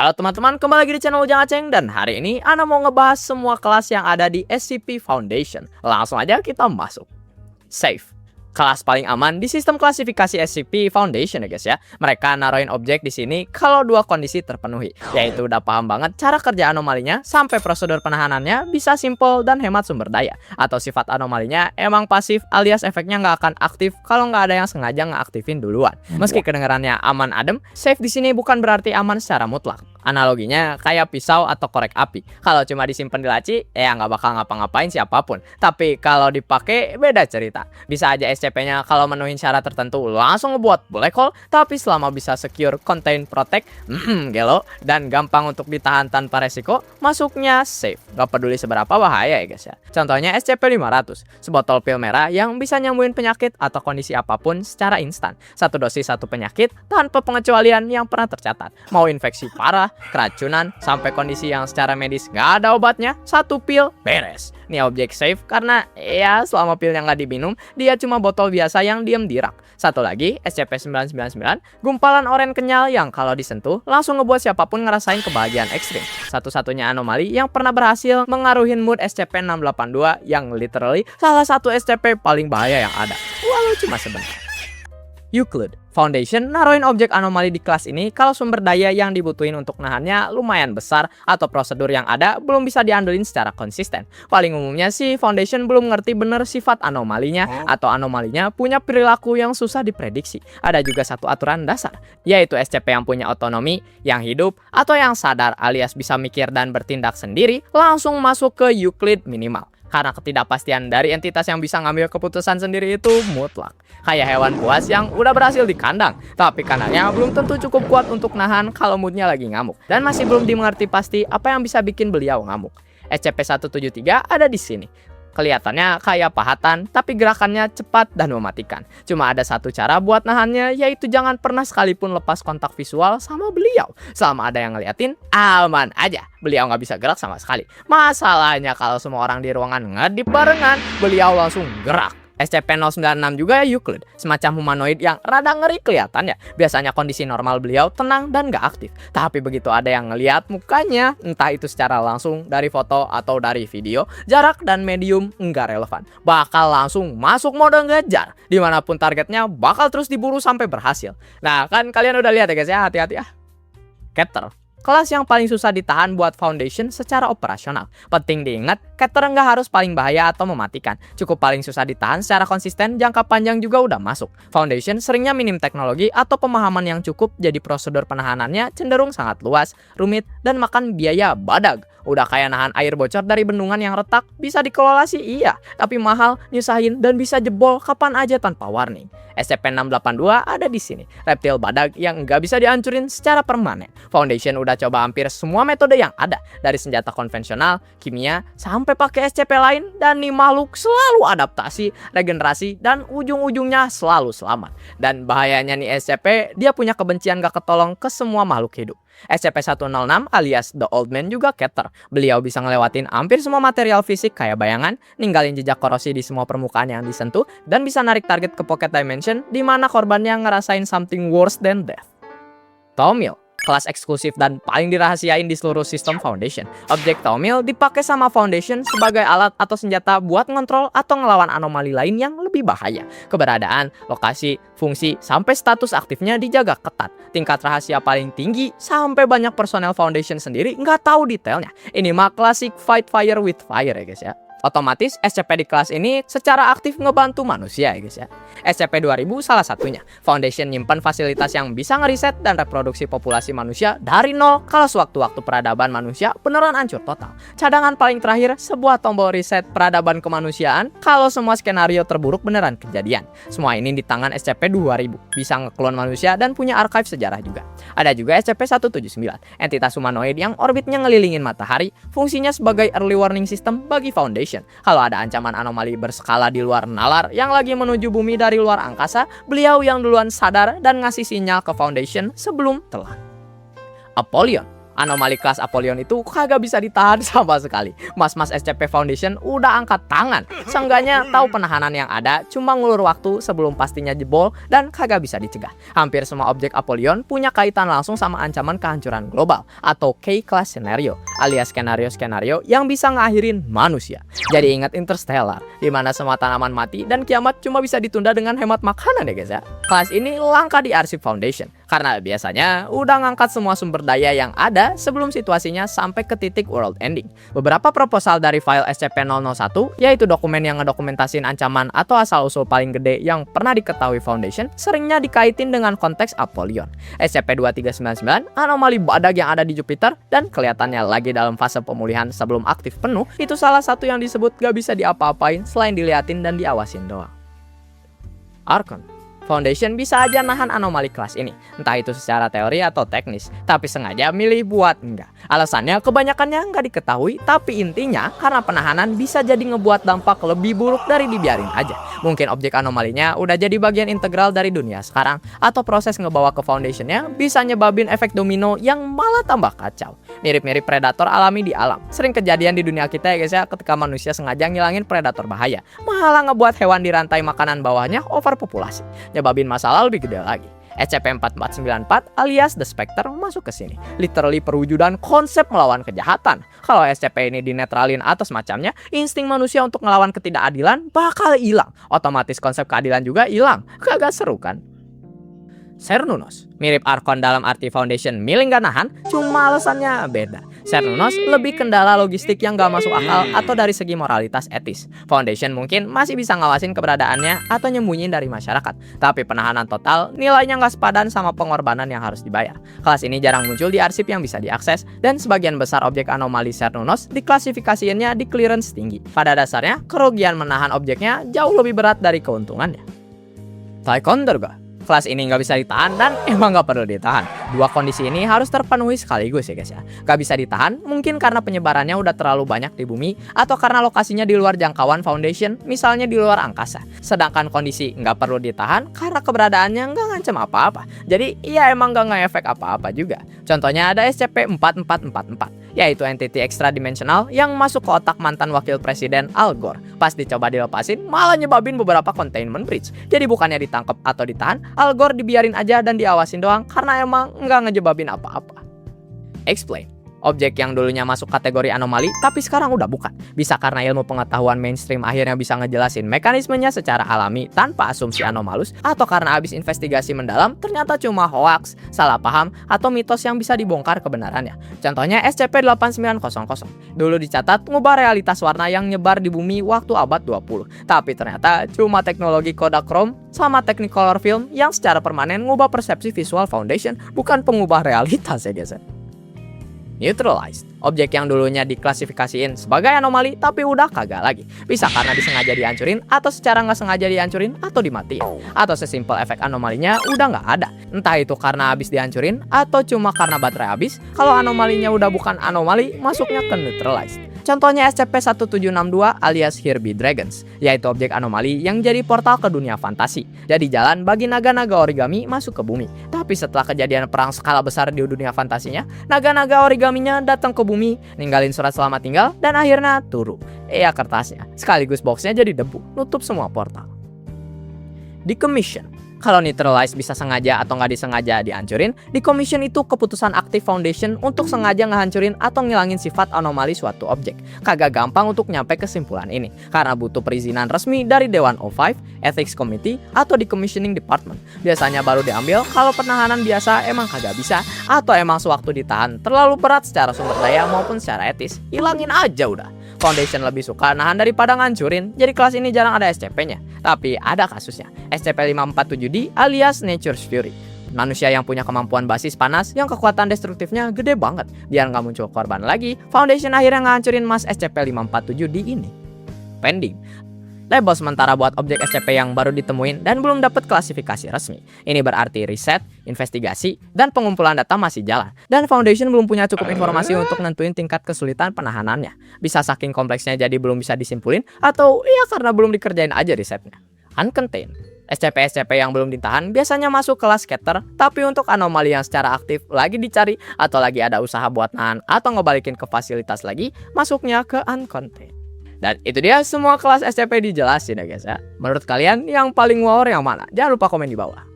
Halo teman-teman, kembali lagi di channel Ujang Aceng. Dan hari ini Ana mau ngebahas semua kelas yang ada di SCP Foundation. Langsung aja kita masuk. Safe, kelas paling aman di sistem klasifikasi SCP Foundation ya guys ya. Mereka naruhin objek di sini kalau dua kondisi terpenuhi, yaitu udah paham banget cara kerja anomalinya sampai prosedur penahanannya bisa simple dan hemat sumber daya, atau sifat anomalinya emang pasif alias efeknya nggak akan aktif kalau nggak ada yang sengaja ngeaktifin duluan. Meski kedengarannya aman adem, safe di sini bukan berarti aman secara mutlak. Analoginya kayak pisau atau korek api. Kalau cuma disimpan di laci, ya nggak bakal ngapa-ngapain siapapun. Tapi kalau dipakai beda cerita. Bisa aja SCP-nya kalau menuhin syarat tertentu langsung ngebuat black hole, tapi selama bisa secure, contain, protect, gelo, dan gampang untuk ditahan tanpa resiko, masuknya safe. Gak peduli seberapa bahaya ya guys ya. Contohnya SCP-500, sebotol pil merah yang bisa nyembuhin penyakit atau kondisi apapun secara instan. Satu dosis satu penyakit tanpa pengecualian yang pernah tercatat. Mau infeksi parah, keracunan, sampai kondisi yang secara medis nggak ada obatnya, satu pil beres. Ini objek safe karena ya selama pilnya nggak diminum, dia cuma botol biasa yang diem di rak. Satu lagi SCP-999, gumpalan oranye kenyal yang kalau disentuh langsung ngebuat siapapun ngerasain kebahagiaan ekstrim. Satu-satunya anomali yang pernah berhasil mengaruhin mood SCP-682 yang literally salah satu SCP paling bahaya yang ada, walau cuma sebentar. Euclid Foundation naruhin objek anomali di kelas ini kalau sumber daya yang dibutuhin untuk nahannya lumayan besar atau prosedur yang ada belum bisa diandelin secara konsisten. Paling umumnya sih Foundation belum ngerti bener sifat anomalinya atau anomalinya punya perilaku yang susah diprediksi. Ada juga satu aturan dasar, yaitu SCP yang punya otonomi, yang hidup, atau yang sadar alias bisa mikir dan bertindak sendiri langsung masuk ke Euclid minimal. Karena ketidakpastian dari entitas yang bisa ngambil keputusan sendiri itu mutlak. Kayak hewan buas yang udah berhasil di kandang, tapi kandangnya belum tentu cukup kuat untuk nahan kalau moodnya lagi ngamuk. Dan masih belum dimengerti pasti apa yang bisa bikin beliau ngamuk. SCP-173 ada di sini. Kelihatannya kayak pahatan, tapi gerakannya cepat dan mematikan. Cuma ada satu cara buat nahannya, yaitu jangan pernah sekalipun lepas kontak visual sama beliau. Selama ada yang ngeliatin, aman aja. Beliau nggak bisa gerak sama sekali. Masalahnya kalau semua orang di ruangan ngedip barengan, beliau langsung gerak. SCP-096 juga Euclid, semacam humanoid yang rada ngeri kelihatannya. Biasanya kondisi normal beliau tenang dan gak aktif. Tapi begitu ada yang ngeliat mukanya, entah itu secara langsung dari foto atau dari video, jarak dan medium nggak relevan. Bakal langsung masuk mode ngejar. Dimanapun targetnya bakal terus diburu sampai berhasil. Nah kan kalian udah lihat ya guys ya, hati-hati ya. Keter, kelas yang paling susah ditahan buat Foundation secara operasional. Penting diingat, Keter nggak harus paling bahaya atau mematikan. Cukup paling susah ditahan secara konsisten, jangka panjang juga udah masuk. Foundation seringnya minim teknologi atau pemahaman yang cukup, jadi prosedur penahanannya cenderung sangat luas, rumit, dan makan biaya badag. Udah kayak nahan air bocor dari bendungan yang retak, bisa dikelola sih iya, tapi mahal, nyusahin, dan bisa jebol kapan aja tanpa warning. SCP-682 ada di sini, reptil badak yang nggak bisa dihancurin secara permanen. Foundation udah coba hampir semua metode yang ada, dari senjata konvensional, kimia, sampai pakai SCP lain, dan nih makhluk selalu adaptasi, regenerasi, dan ujung-ujungnya selalu selamat. Dan bahayanya nih SCP, dia punya kebencian gak ketolong ke semua makhluk hidup. SCP-106 alias The Old Man juga Keter. Beliau bisa ngelewatin hampir semua material fisik kayak bayangan, ninggalin jejak korosi di semua permukaan yang disentuh, dan bisa narik target ke Pocket Dimension di mana korbannya ngerasain something worse than death. Thaumiel, kelas eksklusif dan paling dirahasiain di seluruh sistem Foundation. Objek Thaumiel dipakai sama Foundation sebagai alat atau senjata buat ngontrol atau ngelawan anomali lain yang lebih bahaya. Keberadaan, lokasi, fungsi, sampai status aktifnya dijaga ketat. Tingkat rahasia paling tinggi, sampai banyak personel Foundation sendiri nggak tahu detailnya. Ini mah klasik fight fire with fire ya guys ya. Otomatis SCP di kelas ini secara aktif ngebantu manusia ya guys ya. SCP-2000 salah satunya. Foundation nyimpan fasilitas yang bisa ngeriset dan reproduksi populasi manusia dari nol kalau sewaktu-waktu peradaban manusia beneran hancur total. Cadangan paling terakhir, sebuah tombol riset peradaban kemanusiaan kalau semua skenario terburuk beneran kejadian. Semua ini di tangan SCP-2000. Bisa ngeklon manusia dan punya archive sejarah juga. Ada juga SCP-179, entitas humanoid yang orbitnya ngelilingin matahari, fungsinya sebagai early warning system bagi Foundation. Kalau ada ancaman anomali berskala di luar nalar yang lagi menuju bumi dari luar angkasa, beliau yang duluan sadar dan ngasih sinyal ke Foundation sebelum telat. Apollyon, Anomali kelas Apollyon itu kagak bisa ditahan sama sekali. Mas-mas SCP Foundation udah angkat tangan. Seenggaknya tahu penahanan yang ada cuma ngulur waktu sebelum pastinya jebol dan kagak bisa dicegah. Hampir semua objek Apollyon punya kaitan langsung sama ancaman kehancuran global atau K-Class Scenario, alias skenario-skenario yang bisa ngakhirin manusia. Jadi ingat Interstellar, di mana semua tanaman mati dan kiamat cuma bisa ditunda dengan hemat makanan ya guys ya. Kelas ini langka di arsip Foundation karena biasanya udah ngangkat semua sumber daya yang ada sebelum situasinya sampai ke titik world ending. Beberapa proposal dari file SCP-001, yaitu dokumen yang ngedokumentasin ancaman atau asal-usul paling gede yang pernah diketahui Foundation, seringnya dikaitin dengan konteks Apollyon. SCP-2399, anomali badak yang ada di Jupiter dan kelihatannya lagi dalam fase pemulihan sebelum aktif penuh, itu salah satu yang disebut gak bisa diapa-apain selain diliatin dan diawasin doang. Archon. Foundation bisa aja nahan anomali kelas ini, entah itu secara teori atau teknis, tapi sengaja milih buat enggak. Alasannya kebanyakannya nggak diketahui, tapi intinya karena penahanan bisa jadi ngebuat dampak lebih buruk dari dibiarin aja. Mungkin objek anomalinya udah jadi bagian integral dari dunia sekarang, atau proses ngebawa ke Foundationnya bisa nyebabin efek domino yang malah tambah kacau. Mirip-mirip predator alami di alam. Sering kejadian di dunia kita ya guys ya, ketika manusia sengaja ngilangin predator bahaya, malah ngebuat hewan di rantai makanan bawahnya overpopulasi, nyebabin masalah lebih gede lagi. SCP-4494 alias The Spectre masuk ke sini. Literally perwujudan konsep melawan kejahatan. Kalau SCP ini dinetralin atau semacamnya, insting manusia untuk ngelawan ketidakadilan bakal hilang. Otomatis konsep keadilan juga hilang. Kagak seru kan? Cernunnos mirip Archon dalam arti Foundation milih gak nahan, cuma alasannya beda. Cernunnos lebih kendala logistik yang gak masuk akal atau dari segi moralitas etis. Foundation mungkin masih bisa ngawasin keberadaannya atau nyembunyiin dari masyarakat, tapi penahanan total nilainya gak sepadan sama pengorbanan yang harus dibayar. Kelas ini jarang muncul di arsip yang bisa diakses, dan sebagian besar objek anomali Cernunnos diklasifikasiinnya di clearance tinggi. Pada dasarnya, kerugian menahan objeknya jauh lebih berat dari keuntungannya. Ticonderoga. Kelas ini nggak bisa ditahan dan emang nggak perlu ditahan. Dua kondisi ini harus terpenuhi sekaligus ya guys ya. Nggak bisa ditahan mungkin karena penyebarannya udah terlalu banyak di bumi, atau karena lokasinya di luar jangkauan Foundation, misalnya di luar angkasa. Sedangkan kondisi nggak perlu ditahan karena keberadaannya nggak ngancam apa-apa. Jadi iya emang nggak ngefek apa-apa juga. Contohnya ada SCP-4444, yaitu entity extra dimensional yang masuk ke otak mantan wakil presiden Al Gore. Pas dicoba dilepasin malah nyebabin beberapa containment breach. Jadi bukannya ditangkap atau ditahan, Al Gore dibiarin aja dan diawasin doang karena emang nggak ngejebabin apa-apa. Explain. Objek yang dulunya masuk kategori anomali tapi sekarang udah bukan. Bisa karena ilmu pengetahuan mainstream akhirnya bisa ngejelasin mekanismenya secara alami tanpa asumsi anomalus, atau karena abis investigasi mendalam ternyata cuma hoax, salah paham, atau mitos yang bisa dibongkar kebenarannya. Contohnya SCP-8900. Dulu dicatat ngubah realitas warna yang nyebar di bumi waktu abad 20. Tapi ternyata cuma teknologi Kodachrome sama Technicolor film yang secara permanen ngubah persepsi visual Foundation, bukan pengubah realitas ya guys. Neutralized. Objek yang dulunya diklasifikasiin sebagai anomali tapi udah kagak lagi. Bisa karena disengaja dihancurin, atau secara nggak sengaja dihancurin atau dimatiin. Atau sesimpel efek anomalinya udah nggak ada. Entah itu karena habis dihancurin atau cuma karena baterai habis. Kalau anomalinya udah bukan anomali, masuknya ke neutralized. Contohnya SCP-1762 alias Herbie Dragons, yaitu objek anomali yang jadi portal ke dunia fantasi. Jadi jalan bagi naga-naga origami masuk ke bumi. Tapi setelah kejadian perang skala besar di dunia fantasinya, naga-naga origaminya datang ke bumi, ninggalin surat selamat tinggal, dan akhirnya turu. Kertasnya, sekaligus boxnya jadi debu, nutup semua portal. Decommission. Kalau neutralize bisa sengaja atau nggak disengaja dihancurin, decommission itu keputusan aktif Foundation untuk sengaja ngehancurin atau ngilangin sifat anomali suatu objek. Kagak gampang untuk nyampe kesimpulan ini, karena butuh perizinan resmi dari Dewan O5, Ethics Committee, atau Decommissioning Department. Biasanya baru diambil kalau penahanan biasa emang kagak bisa, atau emang sewaktu ditahan terlalu berat secara sumber daya maupun secara etis. Hilangin aja udah. Foundation lebih suka nahan daripada ngancurin, jadi kelas ini jarang ada SCP-nya. Tapi ada kasusnya, SCP-547D alias Nature's Fury. Manusia yang punya kemampuan basis panas yang kekuatan destruktifnya gede banget. Biar nggak muncul korban lagi, Foundation akhirnya ngancurin Mas SCP-547D ini. Pending. Label sementara buat objek SCP yang baru ditemuin dan belum dapat klasifikasi resmi. Ini berarti riset, investigasi, dan pengumpulan data masih jalan. Dan Foundation belum punya cukup informasi untuk nentuin tingkat kesulitan penahanannya. Bisa saking kompleksnya jadi belum bisa disimpulin, atau ya karena belum dikerjain aja risetnya. Uncontained. SCP-SCP yang belum ditahan biasanya masuk kelas scatter, tapi untuk anomali yang secara aktif lagi dicari atau lagi ada usaha buat nahan atau ngebalikin ke fasilitas lagi, masuknya ke uncontained. Dan itu dia semua kelas SCP dijelasin ya guys ya. Menurut kalian yang paling wow yang mana? Jangan lupa komen di bawah.